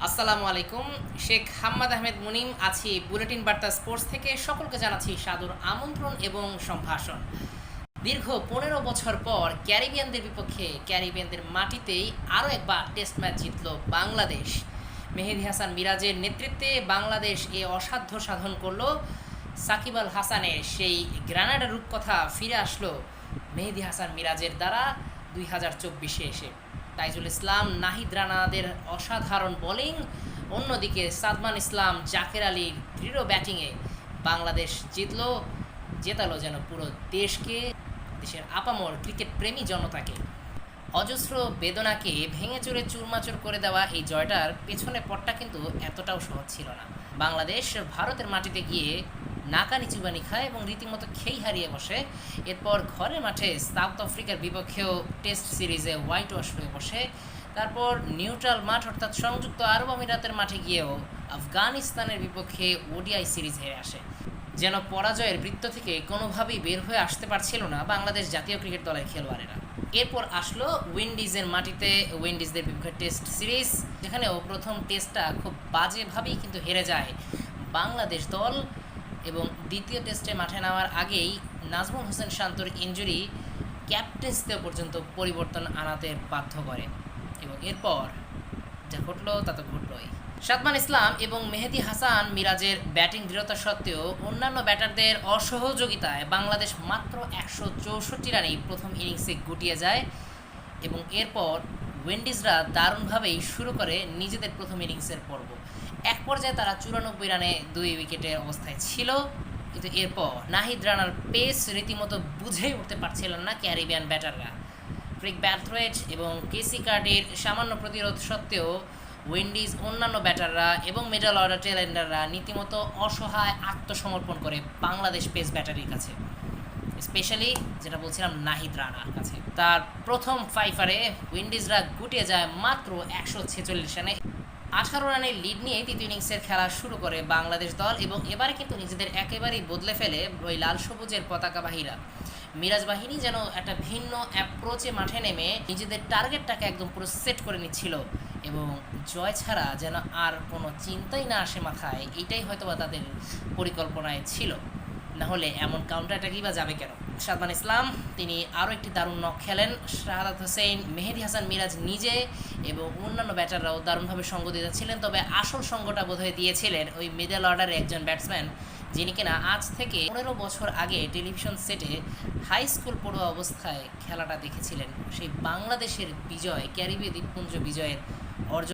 আসসালামু আলাইকুম। শেখ হাম্মাদ আহমেদ মুনিম আছি বুলেটিন বার্তা স্পোর্টস থেকে। সকলকে জানাচ্ছি সাদর আমন্ত্রণ এবং সম্ভাষণ। দীর্ঘ ১৫ বছর পর ক্যারিবিয়ানদের বিপক্ষে ক্যারিবিয়ানদের মাটিতেই আরও একবার টেস্ট ম্যাচ জিতল বাংলাদেশ। মেহেদী হাসান মিরাজের নেতৃত্বে বাংলাদেশ এ অসাধ্য সাধন করল। সাকিব আল হাসানের সেই গ্রানাডার রূপকথা ফিরে আসলো মেহেদী হাসান মিরাজের দ্বারা ২০২৪-এ এসে। তাইজুল ইসলাম, নাহিদ রানাদের অসাধারণ বোলিং, অন্যদিকে সাদমান ইসলাম, জাকের আলীর দৃঢ় ব্যাটিংয়ে বাংলাদেশ জেতালো যেন পুরো দেশকে, দেশের আপামর ক্রিকেট প্রেমী জনতাকে। অজস্র বেদনাকে ভেঙে চুরে চুরমাচুর করে দেওয়া এই জয়টার পেছনে পথটা কিন্তু এতটাও সহজ ছিল না। বাংলাদেশ ভারতের মাটিতে গিয়ে নাকানি চুবানি খায় এবং রীতিমতো খেই হারিয়ে বসে। এরপর ঘরের মাঠে সাউথ আফ্রিকার বিপক্ষেও টেস্ট সিরিজে হোয়াইট ওয়াশ হয়ে বসে। তারপর নিউট্রাল মাঠ অর্থাৎ সংযুক্ত আরব আমিরাতের মাঠে গিয়েও আফগানিস্তানের বিপক্ষে ওডিআই সিরিজ হেরে আসে। যেন পরাজয়ের বৃত্ত থেকে কোনোভাবেই বের হয়ে আসতে পারছিল না বাংলাদেশ জাতীয় ক্রিকেট দলের খেলোয়াড়েরা। এরপর আসলো উইন্ডিজের মাটিতে উইন্ডিজদের বিপক্ষে টেস্ট সিরিজ, যেখানেও প্রথম টেস্টটা খুব বাজেভাবেই কিন্তু হেরে যায় বাংলাদেশ দল। এবং দ্বিতীয় টেস্টে মাঠে নামার আগেই নাজমুল হোসেন শান্তর ইনজুরি ক্যাপ্টেন্সিতে পর্যন্ত পরিবর্তন আনাতে বাধ্য করে। এবং এরপর যা ঘটলো তা তো ঘটলই। সাদমান ইসলাম এবং মেহেদী হাসান মিরাজের ব্যাটিং দৃঢ়তা সত্ত্বেও অন্যান্য ব্যাটারদের অসহযোগিতায় বাংলাদেশ মাত্র ১৬৪ রানেই প্রথম ইনিংসে গুটিয়ে যায়। এবং এরপর উইন্ডিজরা দারুণভাবেই শুরু করে নিজেদের প্রথম ইনিংসের পর্ব। এক পর্যায়ে তারা ৯৪ রানে ২ উইকেটের অবস্থায় ছিল, কিন্তু এরপর নাহিদ রানার পেস রীতিমতো বুঝেই উঠতে পারছিলেন না ক্যারিবিয়ান ব্যাটাররা। ক্রিক ব্যাথওয়েট এবং কেসি কার্ডের সামান্য প্রতিরোধ সত্ত্বেও উইন্ডিজ অন্যান্য ব্যাটাররা এবং মিডল অর্ডার টেলেন্ডাররা রীতিমতো অসহায় আত্মসমর্পণ করে বাংলাদেশ পেস ব্যাটারির কাছে, স্পেশালি যেটা বলছিলাম নাহিদ রানার কাছে। তার প্রথম ফাইফারে উইন্ডিজরা গুটিয়ে যায় মাত্র ১৪৬ রানে। ১৮ রানের লিড নিয়ে তৃতীয় ইনিংসের খেলা শুরু করে বাংলাদেশ দল এবং এবারে কিন্তু নিজেদের একেবারেই বদলে ফেলে ওই লাল সবুজের পতাকাবাহীরা। মিরাজ বাহিনী যেন একটা ভিন্ন অ্যাপ্রোচে মাঠে নেমে নিজেদের টার্গেটটাকে একদম পুরো সেট করে নিচ্ছিল এবং জয় ছাড়া যেন আর কোনো চিন্তাই না আসে মাথায়, এটাই হয়তোবা তাদের পরিকল্পনায় ছিল। না হলে এমন কাউন্টার অ্যাটাকই বা যাবে কেন। সাদমান ইসলাম তিনি আরও একটি দারুণ নক খেলেন। শাহাদাত হোসেন, মেহেদী হাসান মিরাজ নিজে এবং অন্যান্য ব্যাটাররাও দারুণভাবে সঙ্গ দিতেছিলেন। তবে আসল সঙ্গটা বোধহয় দিয়েছিলেন ওই মিডল অর্ডারের একজন ব্যাটসম্যান, যিনি কিনা আজ থেকে ১৫ বছর আগে টেলিভিশন সেটে হাই স্কুল পড়ুয়া অবস্থায় খেলাটা দেখেছিলেন। সেই বাংলাদেশের বিজয়, ক্যারিবীয় দ্বীপপুঞ্জ বিজয়ের